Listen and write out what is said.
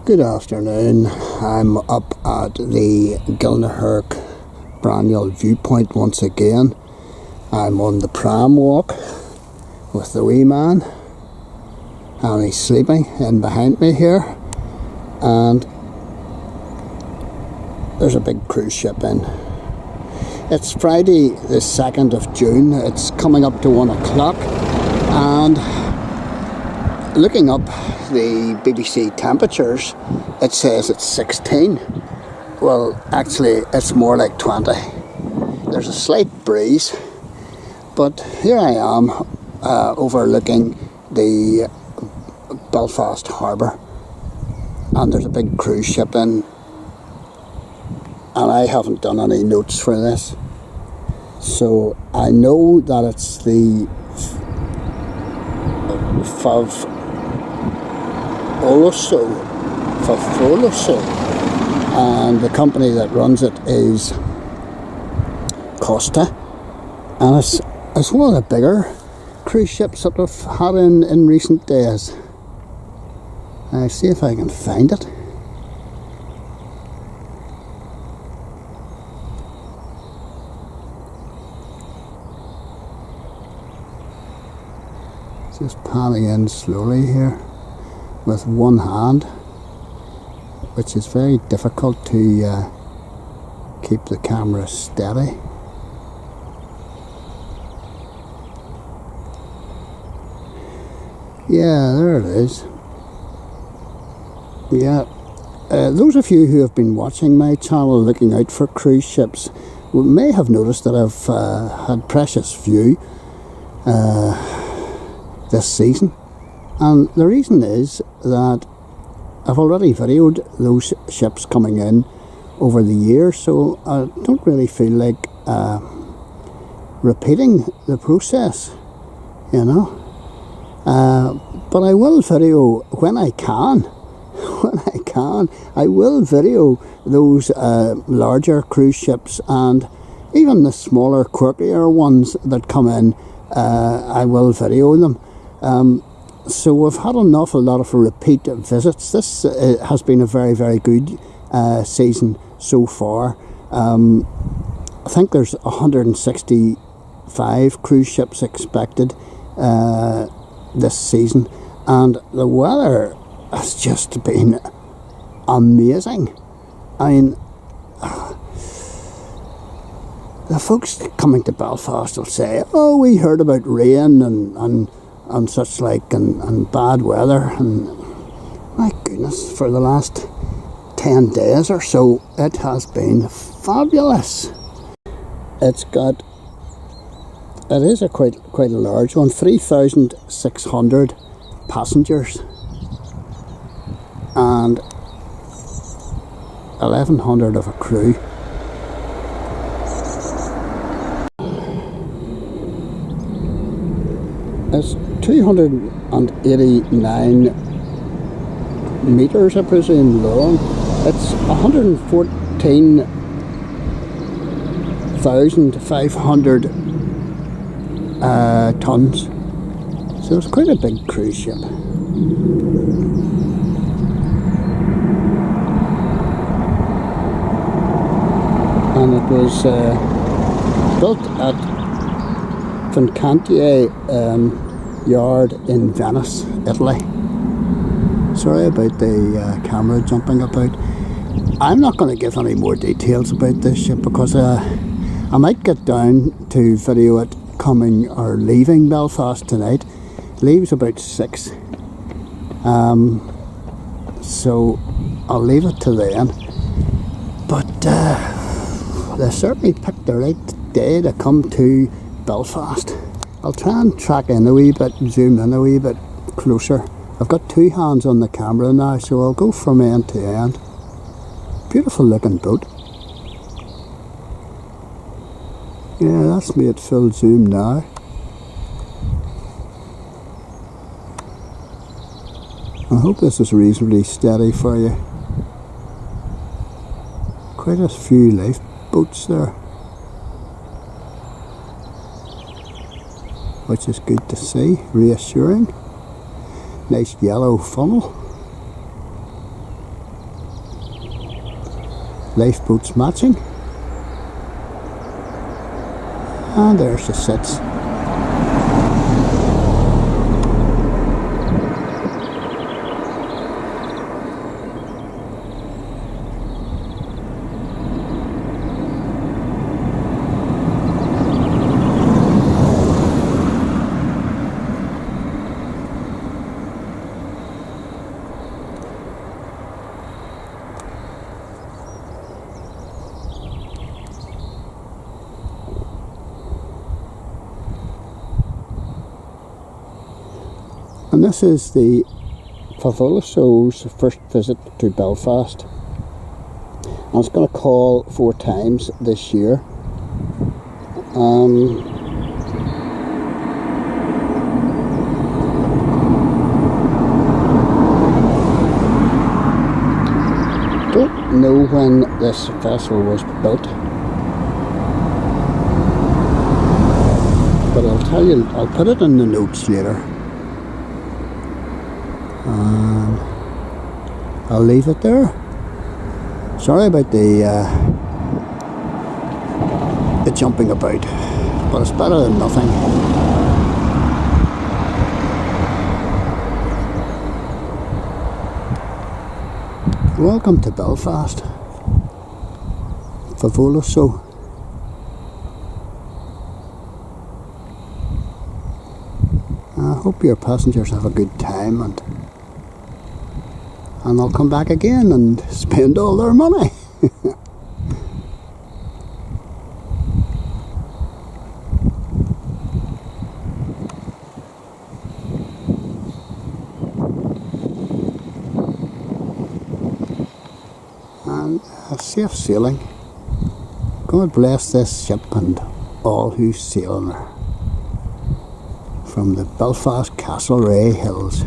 Good afternoon. I'm up at the Gilnahirk Braniel Viewpoint once again. I'm on the pram walk with the wee man, and he's sleeping in behind me here, and there's a big cruise ship in. It's Friday the 2nd of June. It's coming up to 1 o'clock, and looking up the BBC temperatures, it says it's 16. Well, actually it's more like 20. There's a slight breeze, but here I am overlooking the Belfast harbour, and there's a big cruise ship in, and I haven't done any notes for this, so I know that it's the Favolosa, and the company that runs it is Costa, and it's one of the bigger cruise ships that we've had in recent days. I'll see if I can find it. Just panning in slowly here with one hand, which is very difficult to keep the camera steady. Yeah, there it is. Yeah, those of you who have been watching my channel looking out for cruise ships may have noticed that I've had precious few this season, and the reason is that I've already videoed those ships coming in over the year, so I don't really feel like repeating the process, you know. But I will video when I can. I will video those larger cruise ships, and even the smaller, quirkier ones that come in. I will video them. So we've had an awful lot of repeat visits. This has been a very, very good season so far. I think there's 165 cruise ships expected this season, and the weather has just been amazing. I mean, the folks coming to Belfast will say, "Oh, we heard about rain and such like, and bad weather," and my goodness, for the last 10 days or so it has been fabulous. It is quite a large one, 3,600 passengers and 1,100 of a crew. It's 289 metres, I presume, long. It's 114,500 tons. So it's quite a big cruise ship. And it was built at Fincantieri yard in Venice, Italy. Sorry about the camera jumping about. I'm not going to give any more details about this ship because I might get down to video it coming or leaving Belfast tonight. Leaves about 6, so I'll leave it to then. But they certainly picked the right day to come to Belfast. I'll try and track in a wee bit, zoom in a wee bit closer. I've got two hands on the camera now, so I'll go from end to end. Beautiful looking boat. Yeah, that's me at full zoom now. I hope this is reasonably steady for you. Quite a few lifeboats there, which is good to see, reassuring. Nice yellow funnel. lifeboats matching. And there's the sits. And this is the Favolosa's first visit to Belfast. I was going to call 4 times this year. Don't know when this vessel was built, but I'll tell you, I'll put it in the notes later. I'll leave it there. Sorry about the jumping about, but it's better than nothing. Welcome to Belfast, Favolosa. I hope your passengers have a good time, and they'll come back again and spend all their money. And safe sailing. God bless this ship and all who sail on her. From the Belfast Castlereagh hills.